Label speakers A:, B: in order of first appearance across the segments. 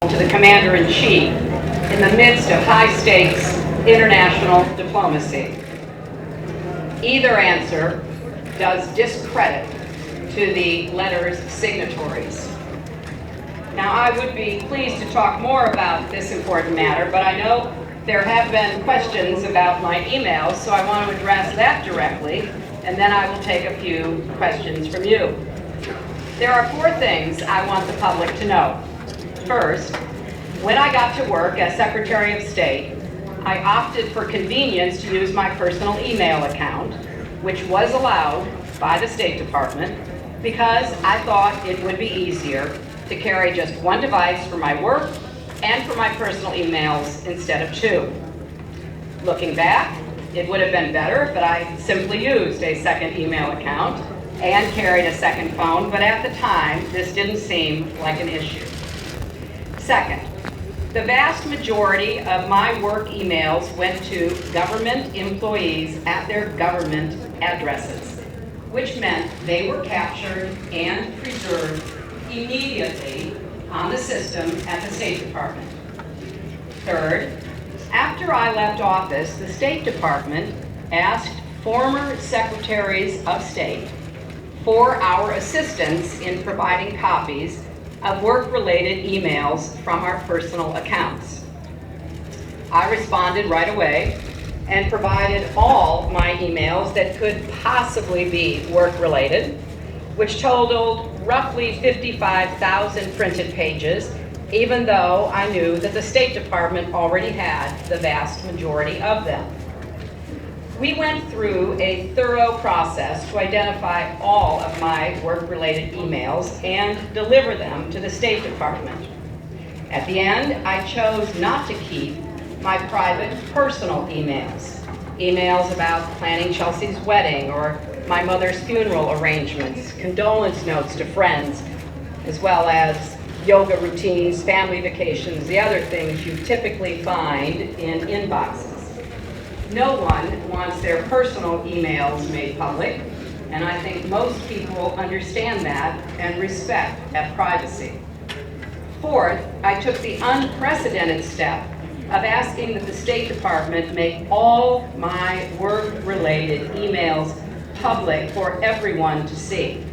A: to the Commander-in-Chief in the midst of high-stakes international diplomacy. Either answer does discredit to the letter's signatories. Now, I would be pleased to talk more about this important matter, but I know there have been questions about my emails, so I want to address that directly, and then I will take a few questions from you. There are 4 things I want the public to know. First, when I got to work as Secretary of State, I opted for convenience to use my personal email account, which was allowed by the State Department, because I thought it would be easier to carry just one device for my work and for my personal emails instead of 2. Looking back, it would have been better if I simply used a second email account and carried a second phone, but at the time, this didn't seem like an issue. Second, the vast majority of my work emails went to government employees at their government addresses, which meant they were captured and preserved immediately on the system at the State Department. Third, after I left office, the State Department asked former Secretaries of State for our assistance in providing copies of work-related emails from our personal accounts. I responded right away and provided all my emails that could possibly be work-related, which totaled roughly 55,000 printed pages, even though I knew that the State Department already had the vast majority of them. We went through a thorough process to identify all of my work-related emails and deliver them to the State Department. At the end, I chose not to keep my private personal emails about planning Chelsea's wedding or my mother's funeral arrangements, condolence notes to friends, as well as yoga routines, family vacations, the other things you typically find in inboxes. No one wants their personal emails made public, and I think most people understand that and respect that privacy. Fourth, I took the unprecedented step of asking that the State Department make all my work-related emails public for everyone to see.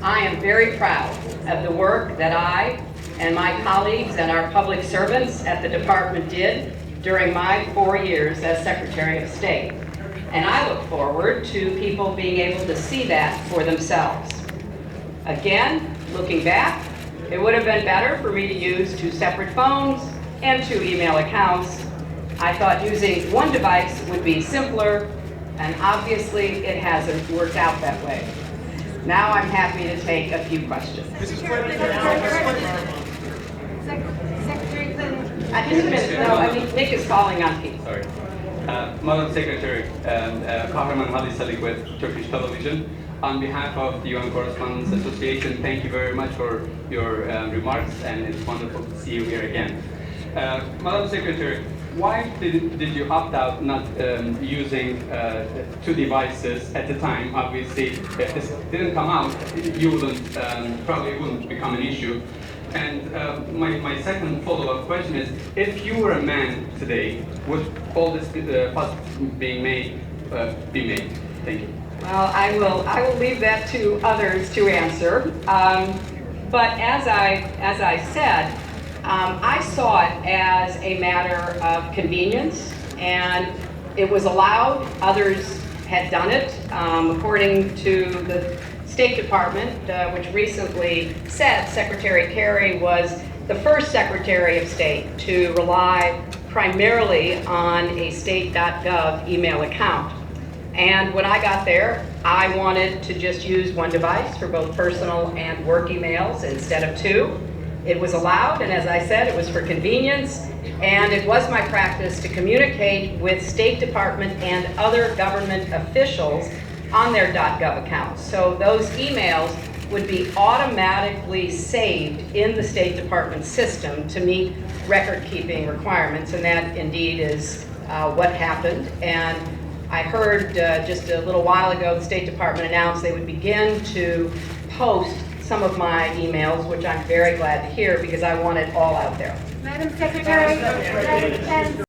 A: I am very proud of the work that I and my colleagues and our public servants at the department did during my 4 years as Secretary of State. And I look forward to people being able to see that for themselves. Again, looking back, it would have been better for me to use 2 separate phones and 2 email accounts. I thought using one device would be simpler, and obviously it hasn't worked out that way. Now I'm happy to take a few questions.
B: Secretary Clinton.
A: Just a minute, no, I mean, Nick is calling on people.
C: Sorry. Madam Secretary, Kahraman Hadi Salik with Turkish Television. On behalf of the UN Correspondents Association, thank you very much for your remarks, and it's wonderful to see you here again. Madam Secretary, why did you opt out not using 2 devices at the time? Obviously, if this didn't come out, you probably wouldn't become an issue. And my second follow-up question is, if you were a man today, would all this fuss being made be made? Thank you.
A: Well, I will leave that to others to answer. But as I said, I saw it as a matter of convenience, and it was allowed. Others had done it. According to the State Department, which recently said Secretary Kerry was the first Secretary of State to rely primarily on a state.gov email account. And when I got there, I wanted to just use one device for both personal and work emails instead of 2. It was allowed, and as I said, it was for convenience, and it was my practice to communicate with State Department and other government officials on their .gov accounts. So those emails would be automatically saved in the State Department system to meet record-keeping requirements, and that indeed is what happened. And I heard just a little while ago the State Department announced they would begin to post some of my emails, which I'm very glad to hear because I want it all out there.
B: Madam Secretary, and